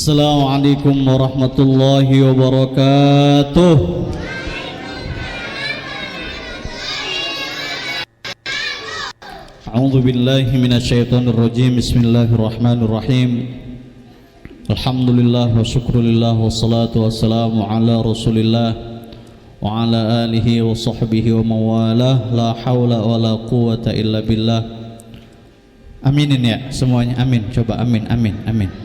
Assalamualaikum warahmatullahi wabarakatuh. A'udzu billahi minasyaitonir rajim. Bismillahirrahmanirrahim. Alhamdulillah wa syukrulillah wassalatu wassalamu ala Rasulillah wa ala alihi wa sahbihi wa mawalah. La haula wala quwata illa billah. Aminin ya semuanya, amin. Coba amin, amin, amin.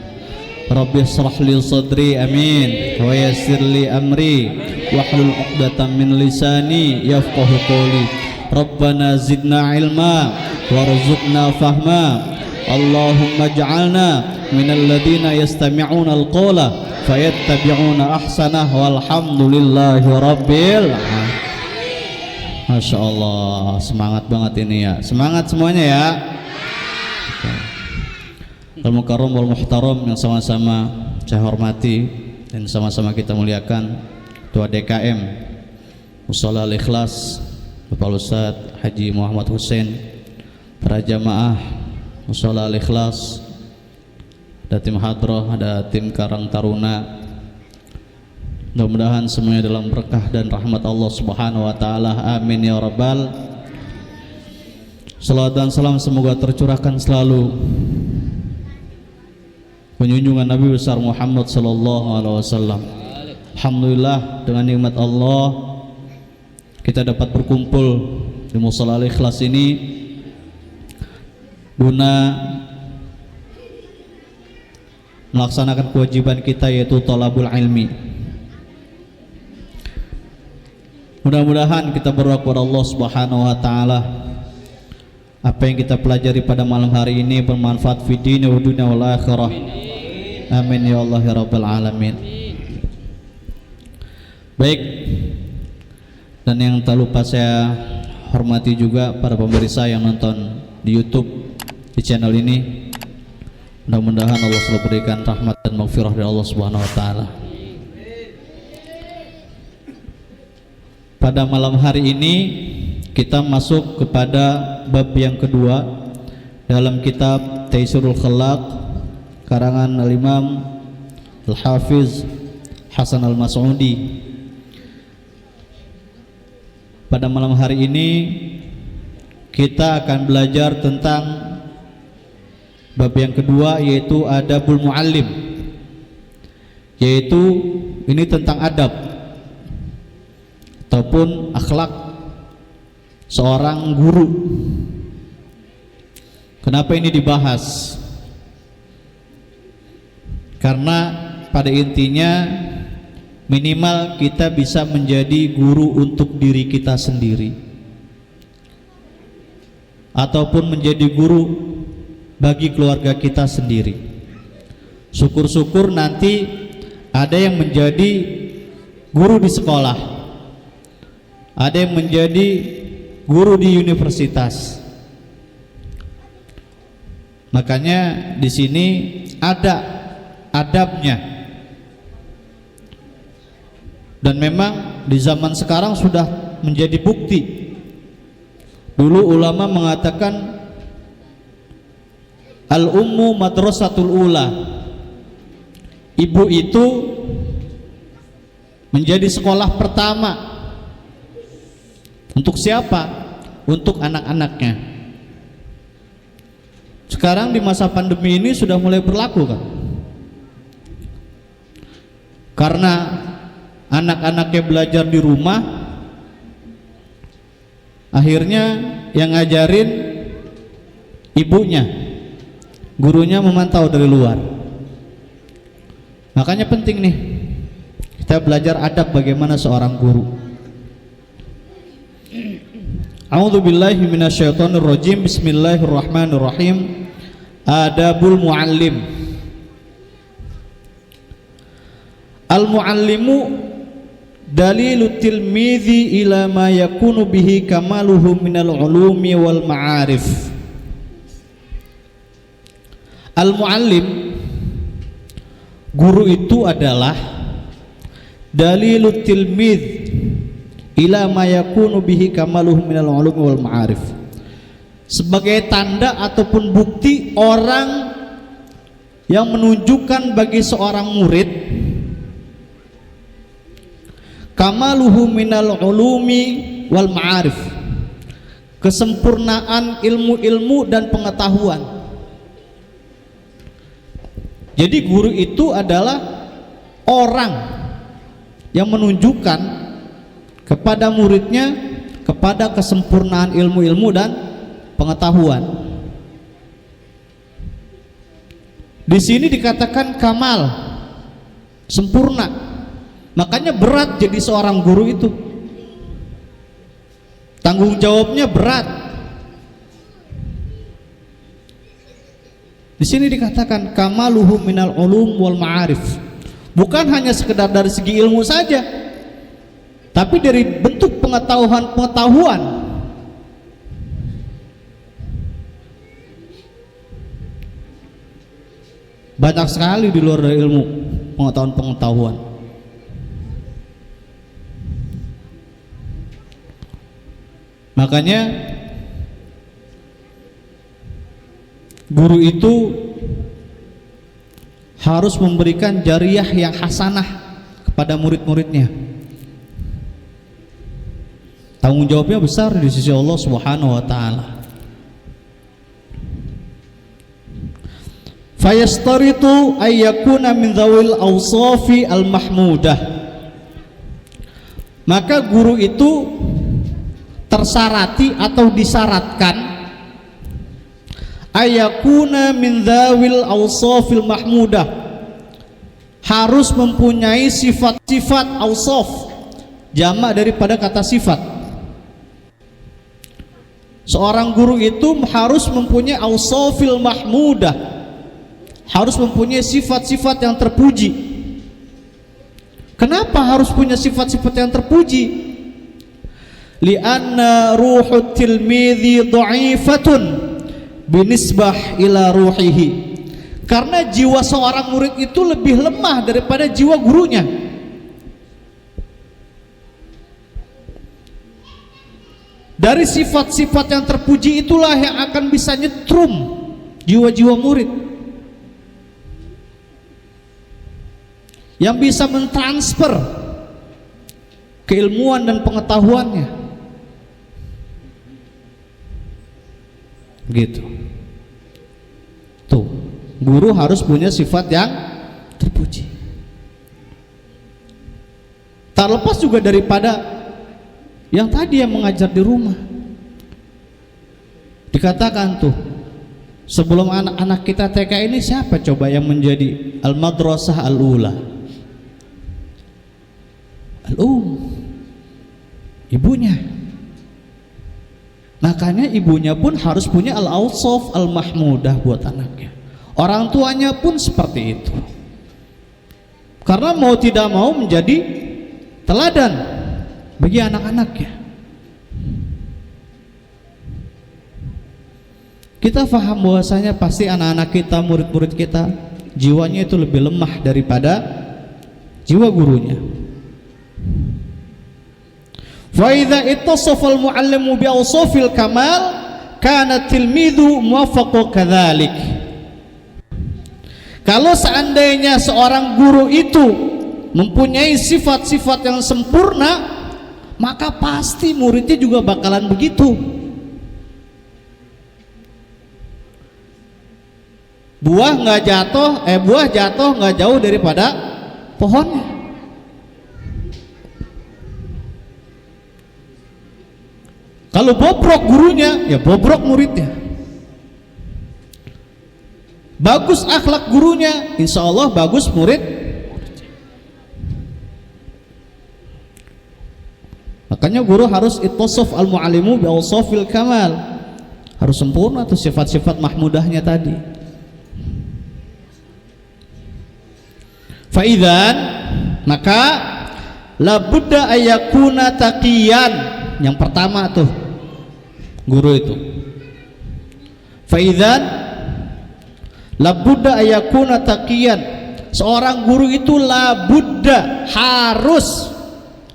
Rabbi shrah li sadri, amin, wa yassir li amri wahlul 'uqdatam min lisani yafqahu qawli. Rabbana zidna ilma warzuqna fahma. Allahumma ij'alna minal ladzina yastami'una al-qawla fayattabi'una ahsanah. Walhamdulillahi rabbil alamin. Masya Allah, semangat banget ini ya. Semangat semuanya ya. Al-Mukarram wal Muhtaram yang sama-sama saya hormati dan sama-sama kita muliakan, Ketua DKM Mushola Al-Ikhlas Bapak Ustaz Haji Muhammad Hussein, para jamaah Mushola Al-Ikhlas, ada tim Hadroh, ada tim Karang Taruna. Mudah-mudahan semuanya dalam berkah dan rahmat Allah Subhanahu wa taala. Amin ya rabbal. Salawat dan salam semoga tercurahkan selalu penjunjungan Nabi besar Muhammad sallallahu alaihi wasallam. Alhamdulillah, dengan nikmat Allah kita dapat berkumpul di Mushola Al-Ikhlas ini guna melaksanakan kewajiban kita, yaitu thalabul ilmi. Mudah-mudahan kita berdoa kepada Allah Subhanahu wa taala, apa yang kita pelajari pada malam hari ini bermanfaat fi dini wa dunya wal akhirah. Amin ya Allah ya rabbal alamin. Baik, dan yang tak lupa saya hormati juga para pemirsa yang nonton di YouTube di channel ini. Mudah-mudahan Allah selalu berikan rahmat dan maghfirah dari Allah Subhanahu wa taala. Pada malam hari ini kita masuk kepada bab yang kedua dalam kitab Taisirul Khalaq karangan Al-Imam Al-Hafiz Hasan Al-Mas'udi. Pada malam hari ini kita akan belajar tentang bab yang kedua, yaitu Adabul Muallim, yaitu ini tentang adab ataupun akhlak seorang guru. Kenapa ini dibahas? Karena pada intinya minimal kita bisa menjadi guru untuk diri kita sendiri, ataupun menjadi guru bagi keluarga kita sendiri. Syukur-syukur nanti ada yang menjadi guru di sekolah, ada yang menjadi guru di universitas. Makanya di sini ada adabnya. Dan memang di zaman sekarang sudah menjadi bukti. Dulu ulama mengatakan al-ummu madrasatul ula, ibu itu menjadi sekolah pertama. Untuk siapa? Untuk anak-anaknya. Sekarang di masa pandemi ini sudah mulai berlaku kan? Karena anak-anaknya belajar di rumah, akhirnya yang ngajarin ibunya, gurunya memantau dari luar. Makanya penting nih kita belajar adab bagaimana seorang guru. A'udzu billahi minasyaitonir rajim. Bismillahirrahmanirrahim. Adabul muallim. Al-muallimu dalilu tilmidhi ila ma yakunu bihi kamaluhu minal ulumi wal ma'arif. Al-muallim, guru itu adalah dalilu tilmidh ila ma yakunu bihi kamaluhu minal ulumi wal ma'arif, sebagai tanda ataupun bukti orang yang menunjukkan bagi seorang murid kamaluhu minal ulumi wal ma'arif, kesempurnaan ilmu-ilmu dan pengetahuan. Jadi guru itu adalah orang yang menunjukkan kepada muridnya kepada kesempurnaan ilmu-ilmu dan pengetahuan. Di sini dikatakan kamal, sempurna. Makanya berat jadi seorang guru itu. Tanggung jawabnya berat. Di sini dikatakan kamaluhu minal ulum wal ma'arif. Bukan hanya sekedar dari segi ilmu saja, tapi dari bentuk pengetahuan. Banyak sekali di luar dari ilmu, pengetahuan. Makanya guru itu harus memberikan jariyah yang hasanah kepada murid-muridnya. Tanggung jawabnya besar di sisi Allah Subhanahu wa taala. Fayastaritu ayyakuna min dzawil awsafi al-mahmudah. Maka guru itu tersarati atau disyaratkan ayyakuna min dzawil awsafil mahmudah, harus mempunyai sifat-sifat awsaf, jamak daripada kata sifat. Seorang guru itu harus mempunyai awsafil mahmudah, harus mempunyai sifat-sifat yang terpuji. Kenapa harus punya sifat-sifat yang terpuji? Li'anna ruhut tilmidhi dha'ifatun binisbah ila ruhihi. Karena jiwa seorang murid itu lebih lemah daripada jiwa gurunya. Dari sifat-sifat yang terpuji itulah yang akan bisa nyetrum jiwa-jiwa murid, yang bisa mentransfer keilmuan dan pengetahuannya. Gitu. Tuh, guru harus punya sifat yang terpuji. Tak lepas juga daripada yang tadi yang mengajar di rumah. Dikatakan tuh, sebelum anak-anak kita TK ini siapa coba yang menjadi al-madrasah al-ula? Ibunya. Makanya ibunya pun harus punya al-awsaf al-mahmudah buat anaknya. Orang tuanya pun seperti itu, karena mau tidak mau menjadi teladan bagi anak-anaknya. Kita faham bahwasanya pasti anak-anak kita, murid-murid kita, jiwanya itu lebih lemah daripada jiwa gurunya. Fa idza ittasafa al-muallimu bi awsafil kamal kana tilmidhu muwaffaqu kadzalik. Kalau seandainya seorang guru itu mempunyai sifat-sifat yang sempurna, maka pasti muridnya juga bakalan begitu. Buah jatuh nggak jauh daripada pohonnya. Kalau bobrok gurunya, ya bobrok muridnya. Bagus akhlak gurunya, insya Allah bagus murid. Makanya guru harus ittasaf al-mu'allimu bi awsafil kamal, harus sempurna tuh sifat-sifat mahmudahnya tadi. Faidzan, maka labudda ayyakuna taqiyan. Yang pertama tuh guru itu, faidzan labudda ayyakuna taqiyan. Seorang guru itu labudda, harus.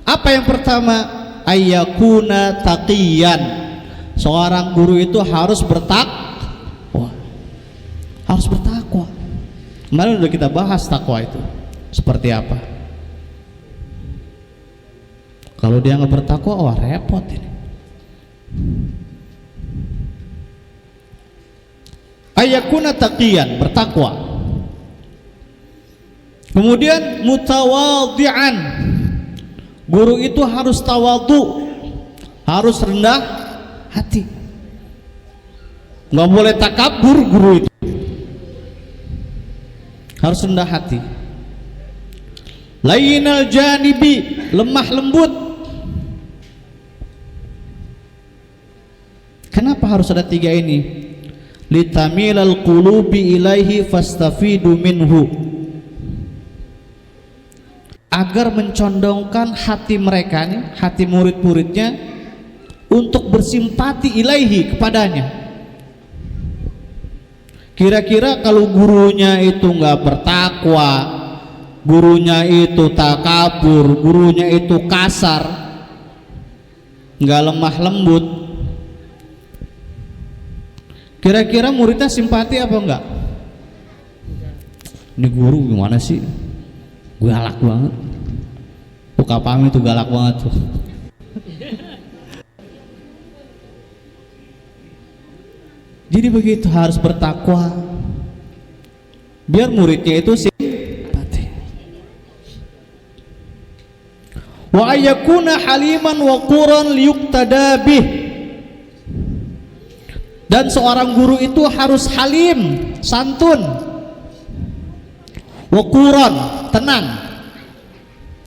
Apa yang pertama? Ayyakuna taqiyan. Seorang guru itu harus bertakwa. Harus bertakwa. Kemarin udah kita bahas takwa itu seperti apa. Kalau dia nggak bertakwa, wah repot ini. Ayakuna taqiyan, bertakwa. Kemudian mutawadhi'an, guru itu harus tawadhu, harus rendah hati. Nggak boleh takabur guru itu, harus rendah hati. Layyinal janibi, lemah lembut. Kenapa harus ada tiga ini? Litamilal qulubi ilaihi fastafidu minhu, agar mencondongkan hati mereka nih, hati murid-muridnya untuk bersimpati ilaihi, kepadanya. Kira-kira kalau gurunya itu nggak bertakwa, gurunya itu takabur, gurunya itu kasar, nggak lemah lembut, kira-kira muridnya simpati apa enggak? Ini guru gimana sih? Galak banget. Tuh Kapami tuh galak banget tuh. Jadi begitu, harus bertakwa biar muridnya itu simpati. Wa ayyakuna haliman wa quran liyuqtada bih, dan seorang guru itu harus halim, santun, wa quran, tenang.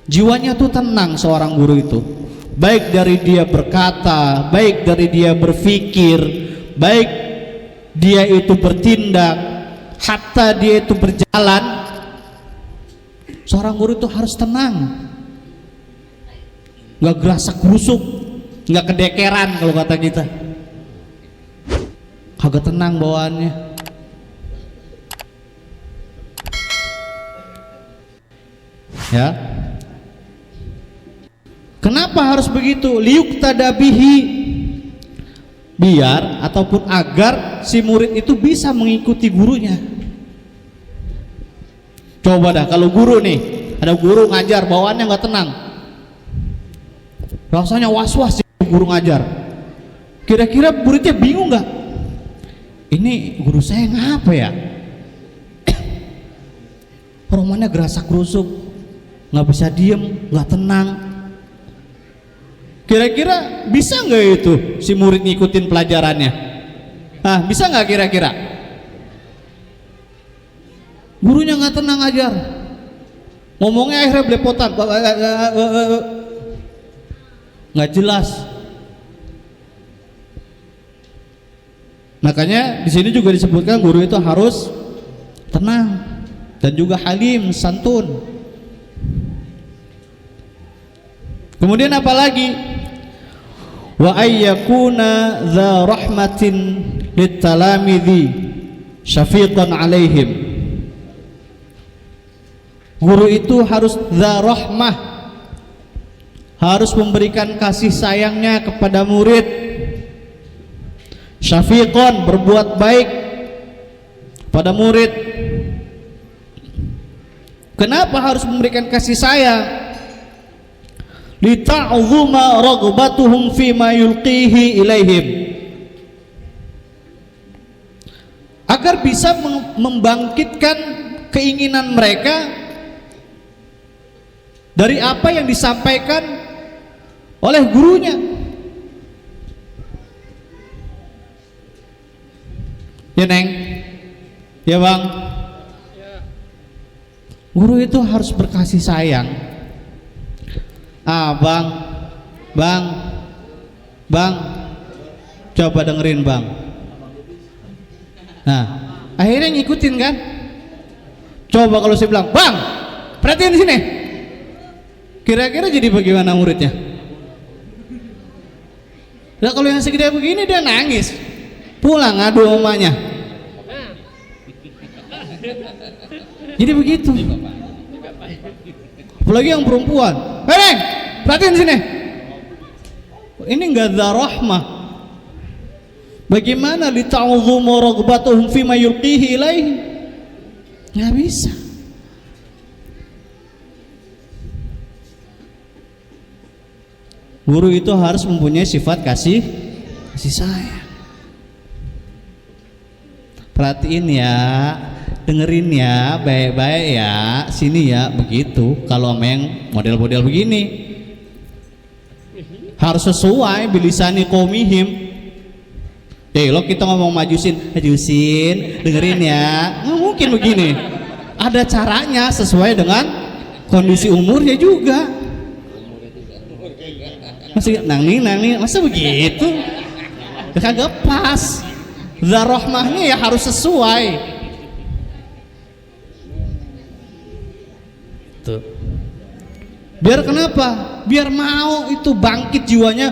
Jiwanya tuh tenang seorang guru itu, baik dari dia berkata, baik dari dia berpikir, baik dia itu bertindak, hatta dia itu berjalan. Seorang guru itu harus tenang, nggak gerasak gerusuk, nggak kedekeran kalau kata kita, agak tenang bawaannya. Ya, kenapa harus begitu? Liyuqtada bihi, biar ataupun agar si murid itu bisa mengikuti gurunya. Coba dah kalau guru nih, ada guru ngajar bawaannya nggak tenang, rasanya was-was sih guru ngajar. Kira-kira muridnya bingung nggak? Ini guru saya ngapa ya? Romannya gerasak gerusuk, nggak bisa diem, nggak tenang. Kira-kira bisa nggak itu si murid ngikutin pelajarannya? Ah, bisa nggak kira-kira? Gurunya nggak tenang ajar, ngomongnya akhirnya belepotan, nggak jelas. Makanya di sini juga disebutkan guru itu harus tenang dan juga halim, santun. Kemudian apa lagi? Wa ayyakuna dza rahmatin litalamidhi syafiqan alaihim. Guru itu harus dza rahmah, harus memberikan kasih sayangnya kepada murid. Syafiqan, berbuat baik pada murid. Kenapa harus memberikan kasih sayang? Lita'zuma raghbatuhum fima yulqihi ilaihim, agar bisa membangkitkan keinginan mereka dari apa yang disampaikan oleh gurunya. Ya Neng, ya Bang, guru itu harus berkasih sayang. Ah bang, coba dengerin bang. Nah, akhirnya ngikutin kan. Coba kalau saya bilang, bang, perhatiin di sini. Kira-kira jadi bagaimana muridnya? Nah, kalau yang segede begini dia nangis, pulang ngadu omanya. Jadi begitu. Apalagi yang perempuan. Hei, perhatiin sini. Ini enggak ada rahmah. Bagaimana lita'udzumu raghbatuhum fima yulqihi ilaihi? Nggak bisa. Guru itu harus mempunyai sifat kasih sayang. Perhatiin ya, dengerin ya, baik-baik ya, sini ya, begitu. Kalau memang model-model begini harus sesuai bilisani qaumihim. Lo kita ngomong majusin, dengerin ya, nggak mungkin begini. Ada caranya sesuai dengan kondisi umurnya juga. Masih nangning, masa begitu? Kagak pas. Zarohmahnya ya harus sesuai. Tuh. Biar kenapa? Biar mau itu bangkit jiwanya,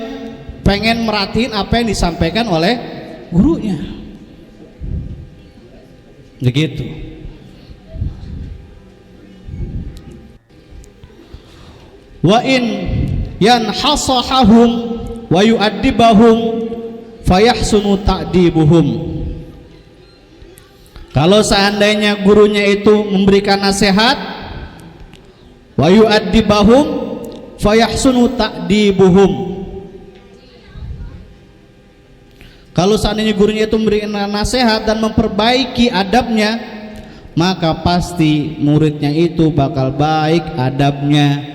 pengen merhatiin apa yang disampaikan oleh gurunya. Begitu. Wa in yanhasahum wa yu'addibahum fayahsunu ta'dibuhum. Kalau seandainya gurunya itu memberikan nasihat, wa yu'addibahum fayahsunu ta'dibuhum. Kalau seandainya gurunya itu memberikan nasihat dan memperbaiki adabnya, maka pasti muridnya itu bakal baik adabnya.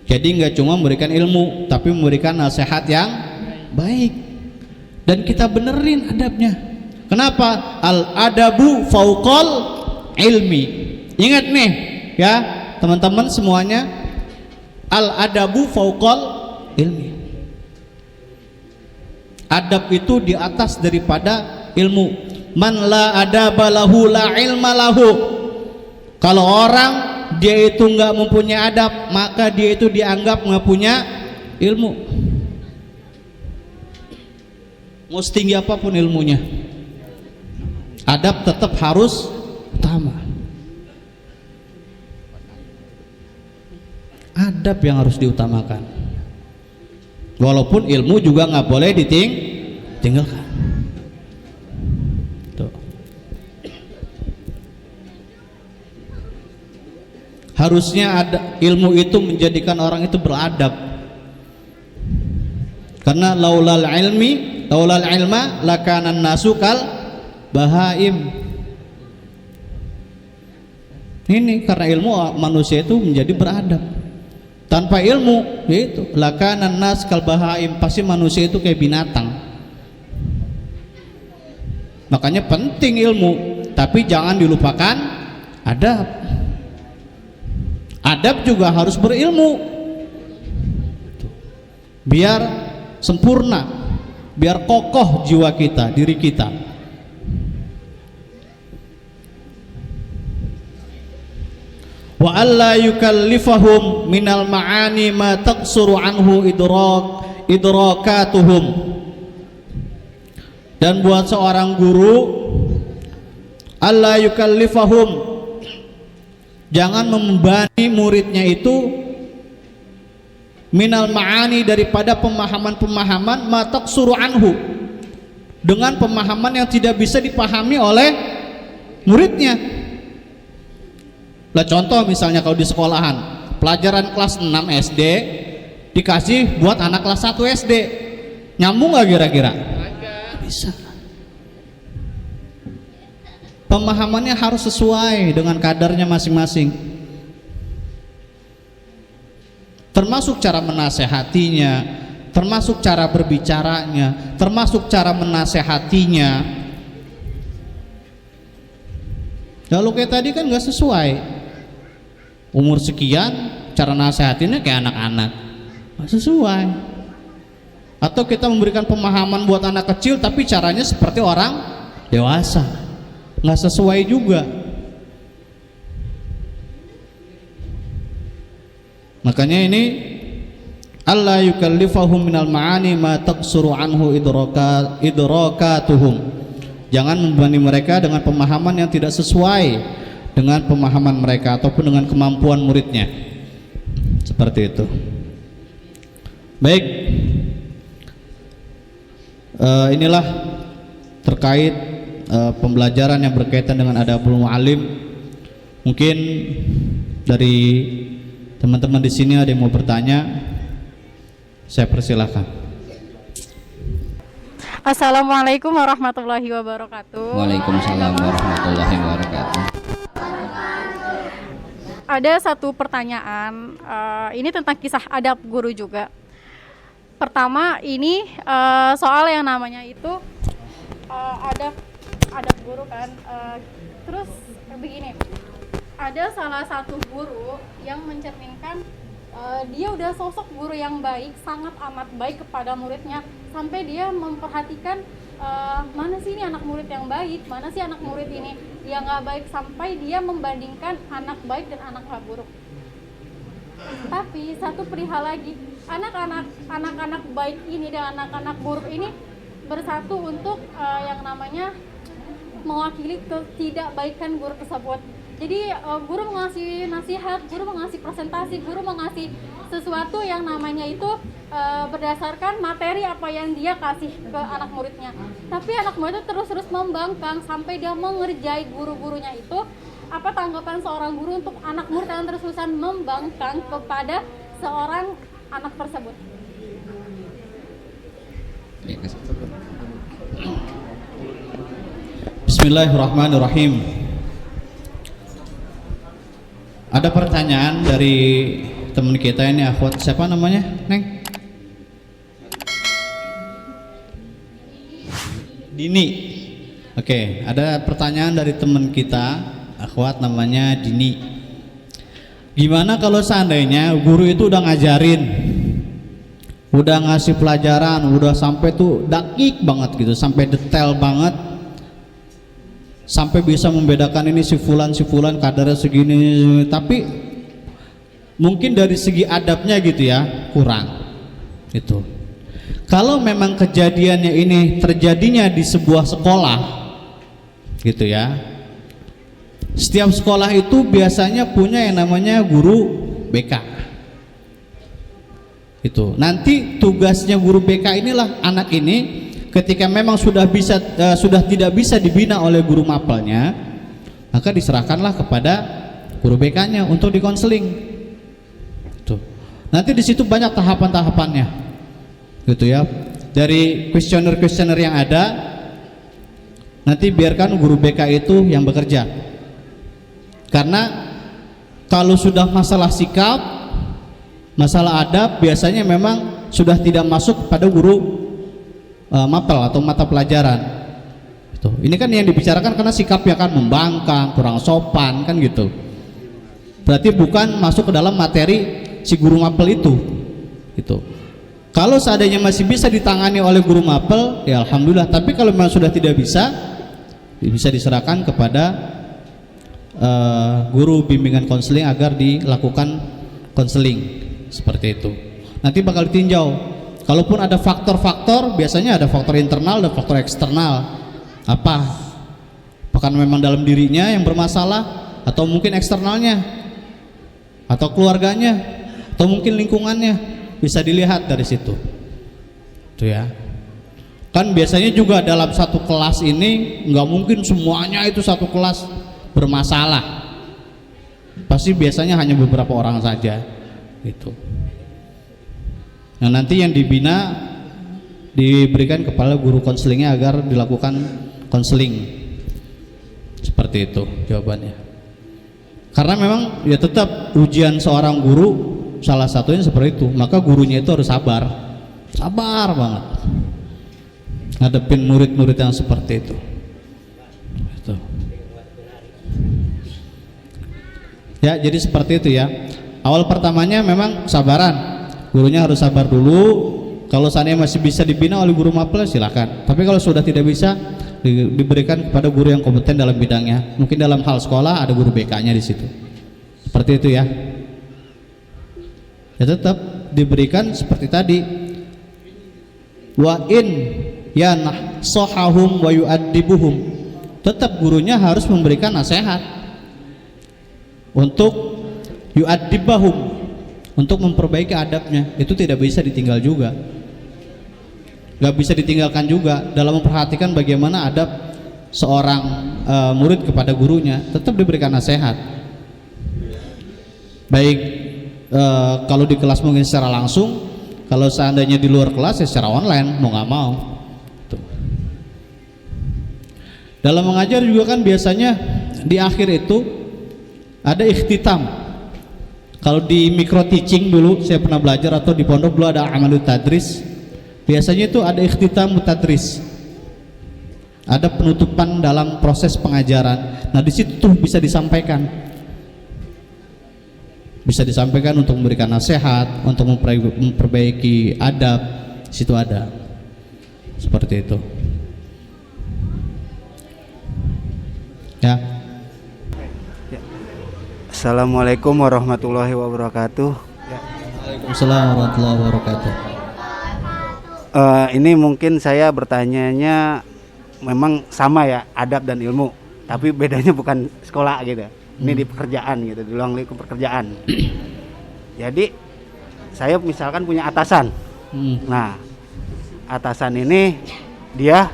Jadi nggak cuma memberikan ilmu, tapi memberikan nasihat yang baik. Dan kita benerin adabnya. Kenapa? Al adabu fauqal ilmi. Ingat nih ya teman-teman semuanya, al adabu fauqal ilmi. Adab itu di atas daripada ilmu. Man la adaba lahu la ilma lahu. Kalau orang dia itu nggak mempunyai adab, maka dia itu dianggap nggak punya ilmu. Mau setinggi apapun ilmunya, adab tetap harus utama. Adab yang harus diutamakan. Walaupun ilmu juga nggak boleh ditinggalkan. Harusnya ada ilmu itu menjadikan orang itu beradab. Karena laulal ilma lakana nasu kal bahaim. Ini karena ilmu manusia itu menjadi beradab. Tanpa ilmu yaitu lakana nas kal bahaim, pasti manusia itu kayak binatang. Makanya penting ilmu, tapi jangan dilupakan adab. Adab juga harus berilmu biar sempurna, biar kokoh jiwa kita, diri kita. Wa alla yukallifahum minal ma'ani ma taqsuru anhu idrakatuhum. Dan buat seorang guru, alla yukallifahum, jangan membebani muridnya itu minal ma'ani, daripada pemahaman-pemahaman ma taqsuru anhu, dengan pemahaman yang tidak bisa dipahami oleh muridnya. Lah contoh misalnya kalau di sekolahan pelajaran kelas 6 SD dikasih buat anak kelas 1 SD, nyambung gak kira-kira? Bisa. Pemahamannya harus sesuai dengan kadarnya masing-masing, termasuk cara menasehatinya, termasuk cara berbicaranya, termasuk cara menasehatinya. Kalau kayak tadi kan gak sesuai, umur sekian cara nasehatinnya kayak anak-anak, gak sesuai. Atau kita memberikan pemahaman buat anak kecil tapi caranya seperti orang dewasa, nggak sesuai juga. Makanya ini alla yukallifahum minal ma'ani ma taqsuru anhu idrakatuhum. Jangan membebani mereka dengan pemahaman yang tidak sesuai dengan pemahaman mereka ataupun dengan kemampuan muridnya. Seperti itu. Baik, inilah terkait pembelajaran yang berkaitan dengan adabul muallim. Mungkin dari teman-teman di sini ada yang mau bertanya, saya persilahkan. Assalamualaikum warahmatullahi wabarakatuh. Waalaikumsalam warahmatullahi wabarakatuh. Ada satu pertanyaan, ini tentang kisah adab guru juga. Pertama ini soal yang namanya itu adab guru kan. Terus begini, ada salah satu guru yang mencerminkan dia udah sosok guru yang baik, sangat amat baik kepada muridnya, sampai dia memperhatikan mana sih ini anak murid yang baik, mana sih anak murid ini yang nggak baik, sampai dia membandingkan anak baik dan anak nggak buruk. Tapi satu perihal lagi, anak-anak baik ini dan anak-anak buruk ini bersatu untuk yang namanya mewakili ketidakbaikan guru tersebut. Jadi guru mengasih nasihat, guru mengasih presentasi, guru mengasih sesuatu yang namanya itu berdasarkan materi apa yang dia kasih ke anak muridnya. Tapi anak murid itu terus membangkang sampai dia mengerjai guru-gurunya itu. Apa tanggapan seorang guru untuk anak murid yang terus-terusan membangkang kepada seorang anak tersebut? Bismillahirrahmanirrahim. Ada pertanyaan dari teman kita ini, akhwat, siapa namanya, Neng? Dini. Oke, ada pertanyaan dari teman kita, akhwat, namanya Dini. Gimana kalau seandainya guru itu udah ngajarin, udah ngasih pelajaran, udah sampai tuh dakik banget gitu, sampai detail banget, sampai bisa membedakan ini si fulan kadarnya segini, tapi mungkin dari segi adabnya gitu ya kurang itu. Kalau memang kejadiannya ini terjadinya di sebuah sekolah gitu ya, setiap sekolah itu biasanya punya yang namanya guru BK itu. Nanti tugasnya guru BK inilah anak ini ketika memang sudah tidak bisa dibina oleh guru mapelnya, maka diserahkanlah kepada guru BK-nya untuk dikonseling. Tuh. Nanti di situ banyak tahapan-tahapannya, gitu ya. Dari kuesioner yang ada, nanti biarkan guru BK itu yang bekerja. Karena kalau sudah masalah sikap, masalah adab, biasanya memang sudah tidak masuk pada guru mapel atau mata pelajaran. Ini kan yang dibicarakan karena sikapnya kan membangkang, kurang sopan kan gitu. Berarti bukan masuk ke dalam materi si guru mapel itu. Gitu. Kalau seandainya masih bisa ditangani oleh guru mapel, ya alhamdulillah. Tapi kalau memang sudah tidak bisa diserahkan kepada guru bimbingan konseling agar dilakukan konseling seperti itu. Nanti bakal ditinjau. Kalaupun ada faktor-faktor, biasanya ada faktor internal dan faktor eksternal. Apakah memang dalam dirinya yang bermasalah, atau mungkin eksternalnya, atau keluarganya, atau mungkin lingkungannya, bisa dilihat dari situ. Tuh ya. Kan biasanya juga dalam satu kelas ini nggak mungkin semuanya itu satu kelas bermasalah. Pasti biasanya hanya beberapa orang saja, gitu. Nah, nanti yang dibina diberikan kepada guru konselingnya agar dilakukan konseling. Seperti itu jawabannya. Karena memang ya tetap ujian seorang guru salah satunya seperti itu. Maka gurunya itu harus sabar banget ngadepin murid-murid yang seperti itu. Ya, jadi seperti itu ya. Awal pertamanya memang sabaran. Gurunya harus sabar dulu. Kalau seandainya masih bisa dibina oleh guru mapel, silakan. Tapi kalau sudah tidak bisa, diberikan kepada guru yang kompeten dalam bidangnya. Mungkin dalam hal sekolah ada guru BK-nya di situ. Seperti itu ya. Ya tetap diberikan seperti tadi. Wa in yanahsohahum wa yu'addibuhum. Tetap gurunya harus memberikan nasihat untuk yu'addibahum, untuk memperbaiki adabnya. Itu tidak bisa ditinggal juga, nggak bisa ditinggalkan juga dalam memperhatikan bagaimana adab seorang murid kepada gurunya, tetap diberikan nasihat. Baik kalau di kelas mungkin secara langsung, kalau seandainya di luar kelas ya secara online, mau nggak mau. Tuh. Dalam mengajar juga kan biasanya di akhir itu ada ikhtitam. Kalau di micro teaching dulu saya pernah belajar, atau di pondok dulu ada amalut tadris. Biasanya itu ada ikhtitam tadris. Ada penutupan dalam proses pengajaran. Nah, di situ tuh bisa disampaikan. Bisa disampaikan untuk memberikan nasihat, untuk memperbaiki adab. Di situ ada. Seperti itu. Ya. Assalamualaikum warahmatullahi wabarakatuh. Waalaikumsalam warahmatullahi wabarakatuh. Ini mungkin saya bertanyanya memang sama ya, adab dan ilmu, tapi bedanya bukan sekolah gitu. Ini di pekerjaan gitu, di ruang lingkup pekerjaan. Jadi saya misalkan punya atasan. Nah, atasan ini dia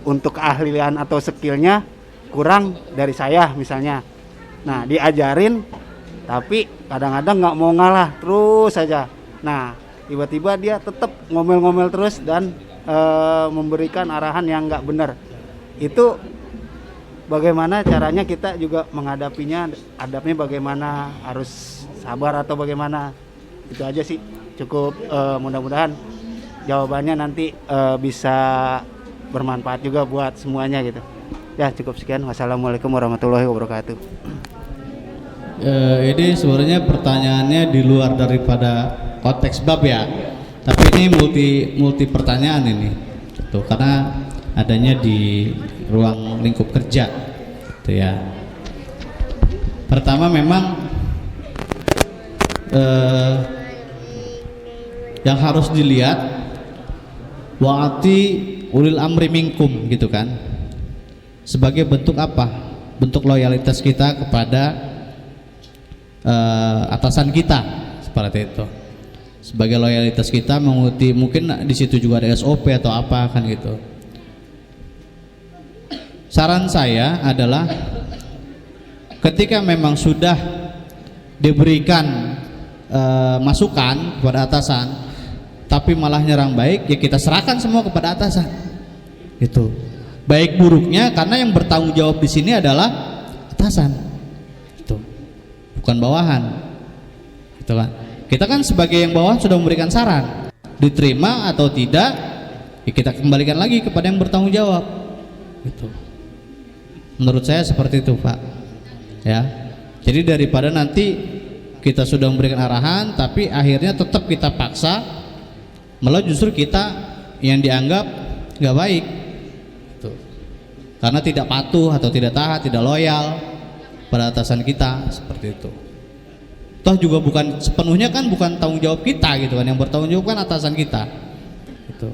untuk keahlian atau skillnya kurang dari saya misalnya. Nah, diajarin tapi kadang-kadang nggak mau ngalah terus saja. Nah, tiba-tiba dia tetap ngomel-ngomel terus dan memberikan arahan yang nggak benar. Itu bagaimana caranya kita juga menghadapinya, adabnya bagaimana, harus sabar atau bagaimana? Itu aja sih, cukup. Mudah-mudahan jawabannya nanti bisa bermanfaat juga buat semuanya gitu. Ya, cukup sekian. Wassalamualaikum warahmatullahi wabarakatuh. Ini sebenarnya pertanyaannya di luar daripada konteks bab ya, tapi ini multi pertanyaan ini tuh, karena adanya di ruang lingkup kerja tuh ya. Pertama memang yang harus dilihat wa'ati ulil amri minkum gitu kan, sebagai bentuk apa? Bentuk loyalitas kita kepada atasan kita, seperti itu. Sebagai loyalitas kita mengikuti, mungkin di situ juga ada SOP atau apa kan gitu. Saran saya adalah ketika memang sudah diberikan masukan kepada atasan tapi malah nyerang baik, ya kita serahkan semua kepada atasan. Itu. Baik buruknya, karena yang bertanggung jawab di sini adalah atasan. Itu. Bukan bawahan. Gitu kan. Kita kan sebagai yang bawah sudah memberikan saran, diterima atau tidak, ya kita kembalikan lagi kepada yang bertanggung jawab. Gitu. Menurut saya seperti itu, Pak. Ya. Jadi daripada nanti kita sudah memberikan arahan, tapi akhirnya tetap kita paksa, malah justru kita yang dianggap nggak baik. Gitu. Karena tidak patuh atau tidak taat, tidak loyal pada atasan kita, seperti itu. Toh juga bukan sepenuhnya kan bukan tanggung jawab kita gitu kan, yang bertanggung jawab kan atasan kita. Gitu.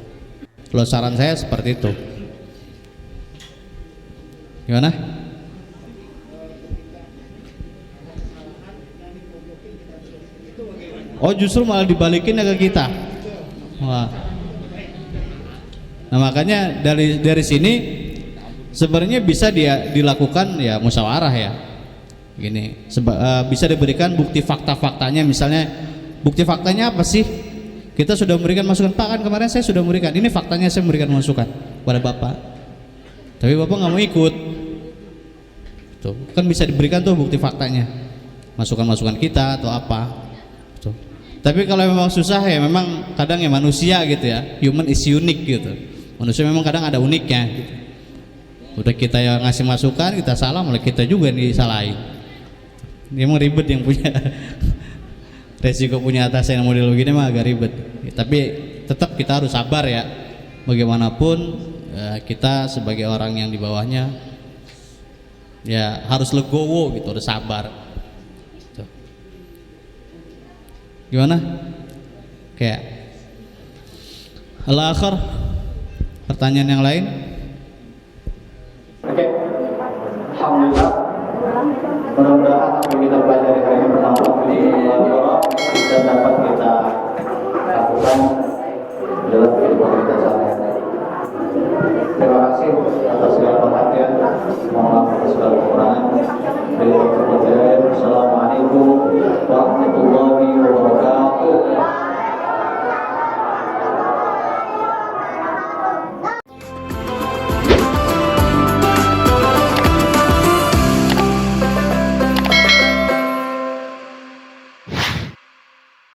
Kalau saran saya seperti itu. Gimana? Oh, justru malah dibalikin ke kita. Wah. Nah, makanya dari sini sebenarnya bisa dilakukan ya musyawarah ya. Gini, bisa diberikan bukti fakta-faktanya, misalnya bukti faktanya apa sih? Kita sudah memberikan masukan, Pak, kan kemarin saya sudah memberikan, ini faktanya saya memberikan masukan pada Bapak, tapi Bapak nggak mau ikut. Tuh, kan bisa diberikan tuh bukti faktanya, masukan-masukan kita atau apa. Tuh. Tapi kalau memang susah ya memang kadang ya manusia gitu ya, human is unique gitu. Manusia memang kadang ada uniknya. Gitu. Udah kita yang ngasih masukan, kita salah, malah kita juga yang disalahin. Dia emang ribet yang punya resiko punya atasan yang model begini mah agak ribet. Tapi tetap kita harus sabar ya. Bagaimanapun kita sebagai orang yang di bawahnya ya harus legowo gitu, harus sabar. Gitu. Gimana? Kayak al-akhir, pertanyaan yang lain? Oke. Alhamdulillah. Mudah-mudahan